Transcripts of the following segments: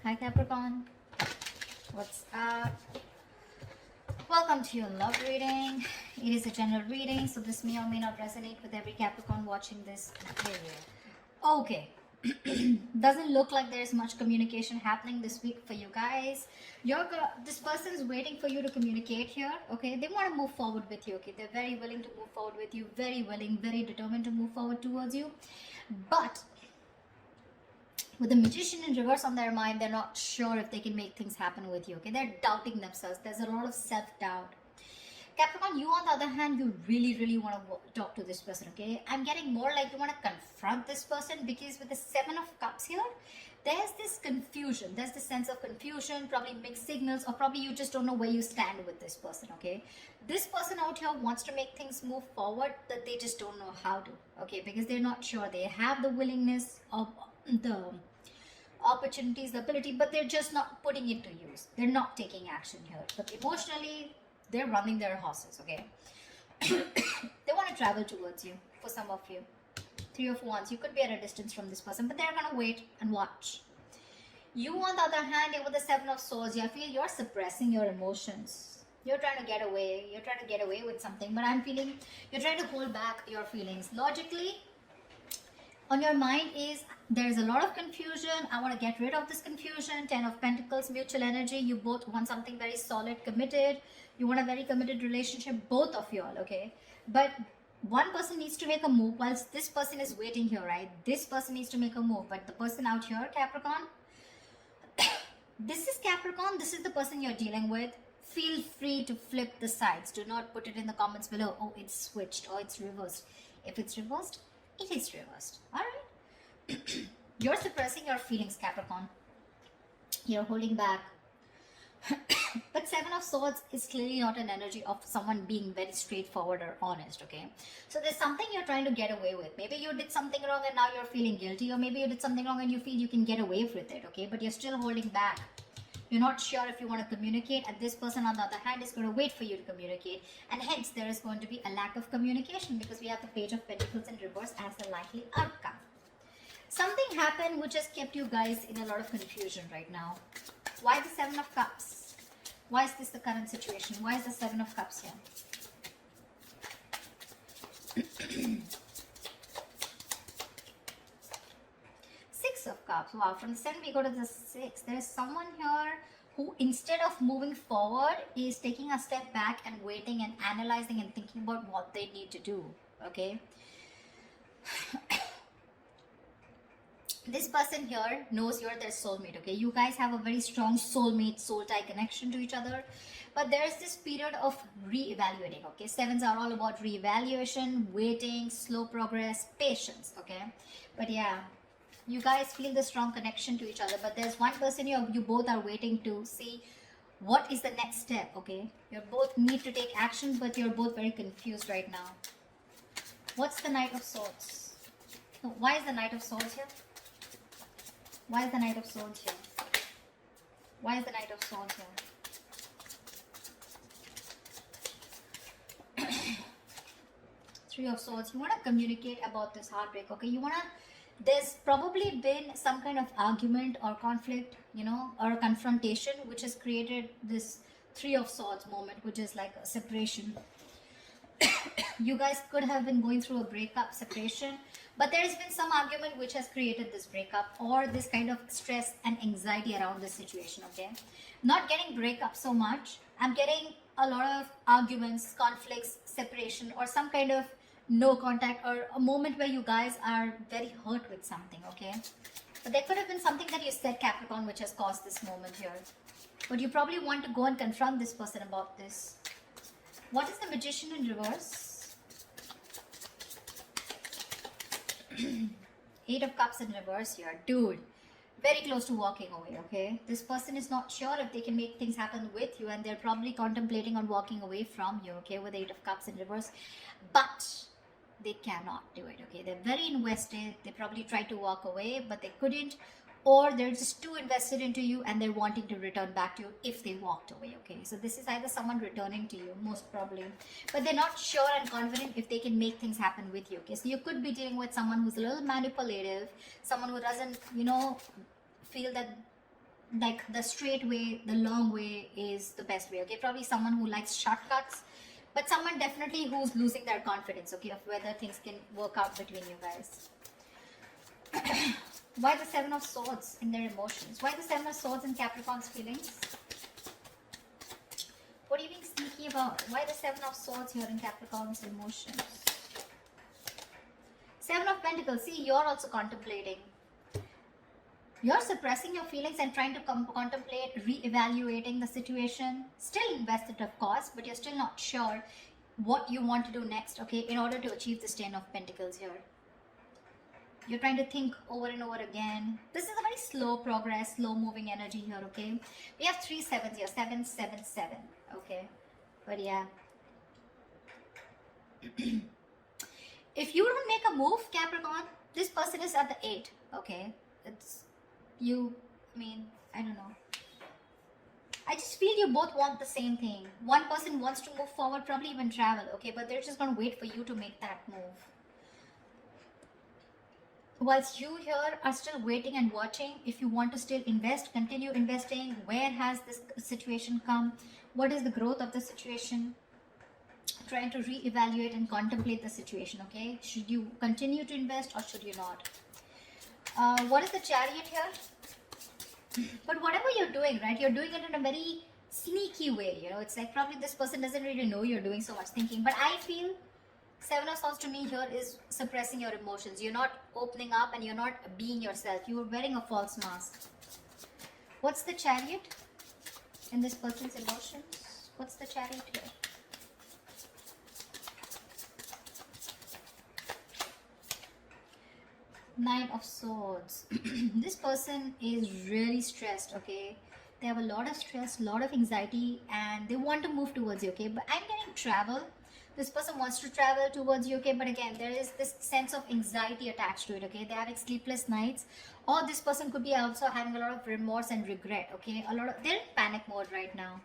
Hi Capricorn, what's up? Welcome to your love reading. It is a general reading, so this may or may not resonate with every Capricorn watching this video. Okay, doesn't look like there's much communication happening this week for you guys. This person is waiting for you to communicate here. Okay, they want to move forward with you. Okay, they're very willing to move forward with you, very willing, very determined to move forward towards you, but with the Magician in reverse on their mind, they're not sure if they can make things happen with you. Okay, they're doubting themselves. There's a lot of self-doubt. Capricorn, you on the other hand, you really want to talk to this person. Okay, I'm getting more like you want to confront this person, because with the Seven of Cups here, there's this confusion. There's this sense of confusion, probably mixed signals, or probably you just don't know where you stand with this person. Okay, this person out here wants to make things move forward, that they just don't know how to. Okay, because they're not sure. They have the willingness of the opportunities, the ability, but they're just not putting it to use. They're not taking action here. But emotionally, they're running their horses. Okay, they want to travel towards you. For some of you, Three of Wands, you could be at a distance from this person, but they're gonna wait and watch. You on the other hand, with the Seven of Swords, I feel you're suppressing your emotions. You're trying to get away. You're trying to get away with something, but I'm feeling you're trying to hold back your feelings. Logically, on your mind is there's a lot of confusion. I want to get rid of this confusion. Ten of Pentacles, mutual energy. You both want something very solid, committed. You want a very committed relationship, both of you all, okay? But one person needs to make a move whilst this person is waiting here, right? This person needs to make a move, but the person out here, Capricorn, this is Capricorn. This is the person you're dealing with. Feel free to flip the sides. Do not put it in the comments below. Oh, it's switched or it's reversed. If it's reversed, it is reversed. All right. You're suppressing your feelings, Capricorn. You're holding back. But Seven of Swords is clearly not an energy of someone being very straightforward or honest, okay? So there's something you're trying to get away with. Maybe you did something wrong and now you're feeling guilty, or maybe you did something wrong and you feel you can get away with it, okay? But you're still holding back. You're not sure if you want to communicate, and this person on the other hand is going to wait for you to communicate, and hence there is going to be a lack of communication, because we have the Page of Pentacles in reverse as a likely outcome. Something happened which has kept you guys in a lot of confusion right now. Why the Seven of Cups? Why is this the current situation? Why is the Seven of Cups here? Six of Cups. Wow, from the 7 we go to the 6. There is someone here who, instead of moving forward, is taking a step back and waiting and analyzing and thinking about what they need to do. Okay. This person here knows you're their soulmate. Okay, you guys have a very strong soulmate, soul tie connection to each other, but there's this period of re-evaluating. Okay, sevens are all about re-evaluation, waiting, slow progress, patience. Okay, but yeah, you guys feel the strong connection to each other, but there's one person you both are waiting to see what is the next step. Okay, you both need to take action, but you're both very confused right now. What's the Knight of Swords? Why is the Knight of Swords here? Why is the Knight of Swords here? Why is the Knight of Swords here? Three of Swords. You want to communicate about this heartbreak, okay? You want to... There's probably been some kind of argument or conflict, you know, or confrontation, which has created this Three of Swords moment, which is like a separation. You guys could have been going through a breakup, separation, but there has been some argument which has created this breakup or this kind of stress and anxiety around this situation, okay? Not getting breakup so much. I'm getting a lot of arguments, conflicts, separation, or some kind of no contact, or a moment where you guys are very hurt with something, okay? But there could have been something that you said, Capricorn, which has caused this moment here. But you probably want to go and confront this person about this. What is the Magician in reverse? Eight of Cups in reverse here. Dude, very close to walking away, okay? This person is not sure if they can make things happen with you, and they're probably contemplating on walking away from you, okay, with Eight of Cups in reverse. But they cannot do it, okay? They're very invested. They probably tried to walk away, but they couldn't. Or they're just too invested into you and they're wanting to return back to you if they walked away, okay? So this is either someone returning to you, most probably, but they're not sure and confident if they can make things happen with you, okay? So you could be dealing with someone who's a little manipulative, someone who doesn't, you know, feel that like the straight way, the long way is the best way. Okay, probably someone who likes shortcuts, but someone definitely who's losing their confidence, okay, of whether things can work out between you guys. Why the Seven of Swords in their emotions? Why the Seven of Swords in Capricorn's feelings? What are you being sneaky about? Why the Seven of Swords here in Capricorn's emotions? Seven of Pentacles. See, you're also contemplating. You're suppressing your feelings and trying to contemplate re-evaluating the situation. Still invested, of course, but you're still not sure what you want to do next, okay, in order to achieve this Ten of Pentacles here. You're trying to think over and over again. This is a very slow progress, slow moving energy here, okay? We have 3 sevens here, 7, 7, 7, okay? But yeah. If you don't make a move, Capricorn, this person is at the 8, okay? It's you, I mean, I don't know. I just feel you both want the same thing. One person wants to move forward, probably even travel, okay? But they're just going to wait for you to make that move. Whilst you here are still waiting and watching, if you want to still invest, continue investing. Where has this situation come? What is the growth of the situation? Trying to re-evaluate and contemplate the situation, okay? Should you continue to invest or should you not? What is the Chariot here? But whatever you're doing, right, you're doing it in a very sneaky way, you know? It's like probably this person doesn't really know you're doing so much thinking. But I feel Seven of Swords to me here is suppressing your emotions. You're not opening up and you're not being yourself. You're wearing a false mask. What's the Chariot in this person's emotions? What's the Chariot here? Nine of Swords. This person is really stressed, okay? They have a lot of stress, a lot of anxiety, and they want to move towards you, okay? But I'm getting travel. This person wants to travel towards you, okay? But again, there is this sense of anxiety attached to it, okay? They're having sleepless nights. Or this person could be also having a lot of remorse and regret, okay? They're in panic mode right now,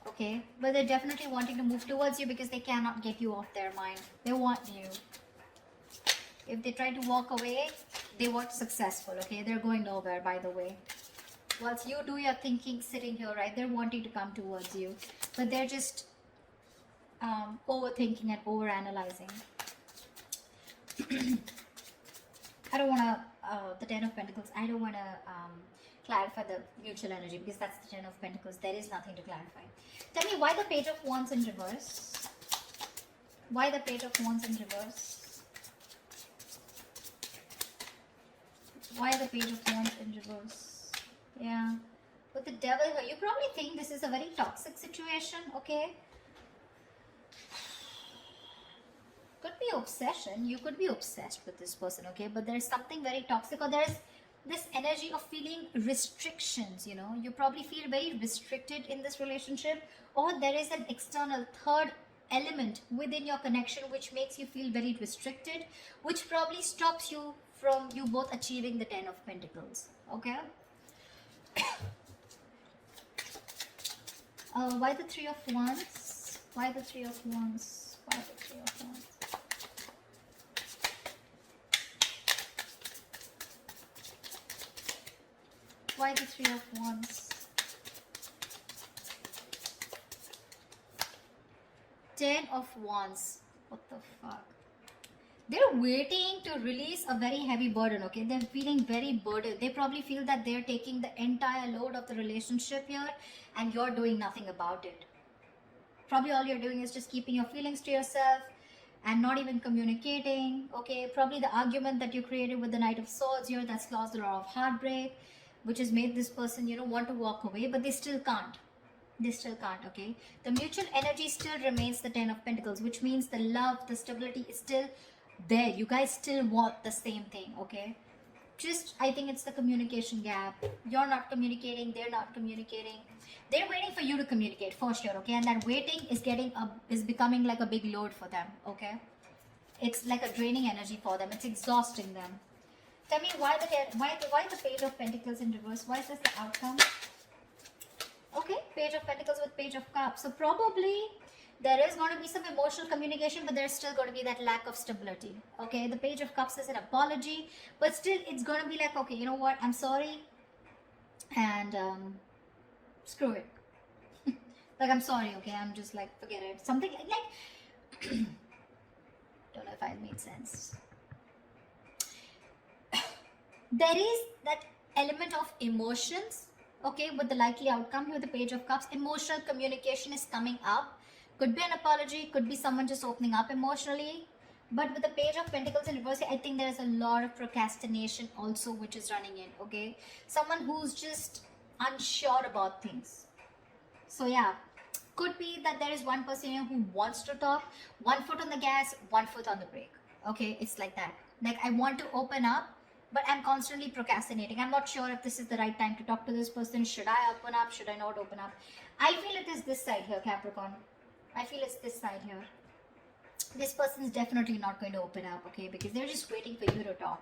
okay? But they're definitely wanting to move towards you because they cannot get you off their mind. They want you. If they try to walk away, they weren't successful, okay? They're going nowhere, by the way. Whilst you do your thinking sitting here, right? They're wanting to come towards you. But they're just overthinking and overanalyzing. I don't want to, the Ten of Pentacles, I don't want to clarify the mutual energy because that's the Ten of Pentacles. There is nothing to clarify. Tell me why the Page of Wands in reverse? Why the Page of Wands in reverse? Why the Page of Wands in reverse? Yeah. With the Devil here, you probably think this is a very toxic situation, okay? Could be obsession. You could be obsessed with this person, okay? But there's something very toxic, or there's this energy of feeling restrictions, you know? You probably feel very restricted in this relationship, or there is an external third element within your connection which makes you feel very restricted, which probably stops you from you both achieving the Ten of Pentacles, okay? Why the Three of Wands? Why the Three of Wands? Why the Three of Wands? Why the Three of Wands? Ten of Wands. What the fuck? They're waiting to release a very heavy burden, okay? They're feeling very burdened. They probably feel that they're taking the entire load of the relationship here and you're doing nothing about it. Probably all you're doing is just keeping your feelings to yourself and not even communicating, okay? Probably the argument that you created with the Knight of Swords here, that's caused a lot of heartbreak, which has made this person, you know, want to walk away, but they still can't. They still can't, okay? The mutual energy still remains the Ten of Pentacles, which means the love, the stability is still there. You guys still want the same thing, okay? Just, I think it's the communication gap. You're not communicating, they're not communicating. They're waiting for you to communicate for sure, okay? And that waiting is becoming like a big load for them, okay? It's like a draining energy for them. It's exhausting them. Tell me why the Page of Pentacles in reverse? Why is this the outcome? Okay, Page of Pentacles with Page of Cups. So probably there is going to be some emotional communication, but there's still going to be that lack of stability. Okay, the Page of Cups is an apology, but still it's going to be like, okay, you know what? I'm sorry. and screw it. Like, I'm sorry, okay? I'm just like, forget it. Something like don't know if I made sense. There is that element of emotions, okay, with the likely outcome here with the Page of Cups. Emotional communication is coming up. Could be an apology, could be someone just opening up emotionally. But with the Page of Pentacles in reverse, I think there's a lot of procrastination also which is running in, okay? Someone who's just unsure about things. So yeah, could be that there is one person here who wants to talk, 1 foot on the gas, 1 foot on the brake. Okay, it's like that. Like, I want to open up, but I'm constantly procrastinating. I'm not sure if this is the right time to talk to this person. Should I open up? Should I not open up? I feel it is this side here, Capricorn. I feel it's this side here. This person is definitely not going to open up, okay, because they're just waiting for you to talk.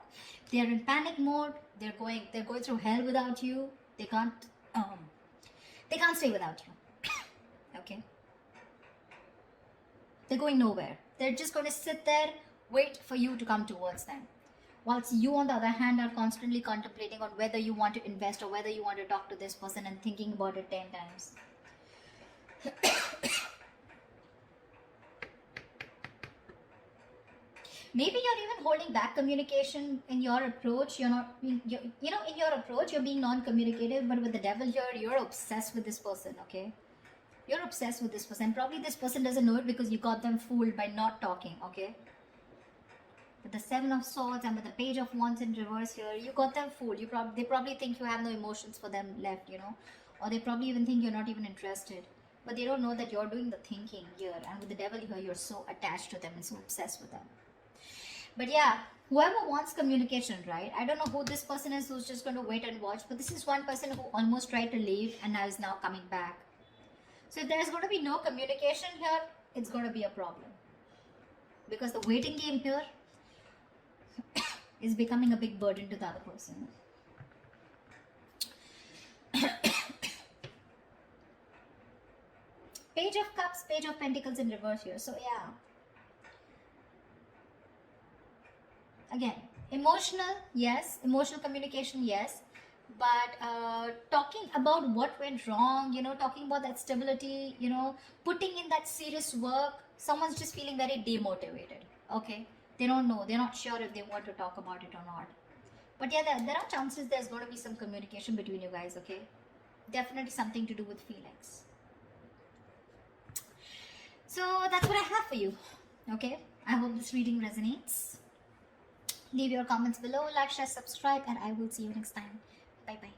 They're in panic mode. They're going through hell without you. They can't stay without you. Okay, they're going nowhere. They're just going to sit there, wait for you to come towards them, whilst you on the other hand are constantly contemplating on whether you want to invest or whether you want to talk to this person and thinking about it 10 times. Maybe you're even holding back communication in your approach. You're not being, in your approach you're being non-communicative, but with the devil here, you're obsessed with this person, okay? You're obsessed with this person. Probably this person doesn't know it because you got them fooled by not talking, okay? With the 7 of Swords and with the Page of Wands in reverse here, you got them fooled. They probably think you have no emotions for them left, or they probably even think you're not even interested. But they don't know that you're doing the thinking here. And with the devil here, you're so attached to them and so obsessed with them. But yeah, whoever wants communication, right? I don't know who this person is who's just going to wait and watch. But this is one person who almost tried to leave and now is now coming back. So if there's going to be no communication here, it's going to be a problem. Because the waiting game here is becoming a big burden to the other person. Page of Cups, Page of Pentacles in reverse here. So yeah. Again, emotional, yes. Emotional communication, yes. But talking about what went wrong, talking about that stability, putting in that serious work, someone's just feeling very demotivated, okay? They don't know, they're not sure if they want to talk about it or not. But yeah, there are chances there's going to be some communication between you guys, okay? Definitely something to do with feelings. So that's what I have for you, okay? I hope this reading resonates. Leave your comments below, like, share, subscribe, and I will see you next time. Bye-bye.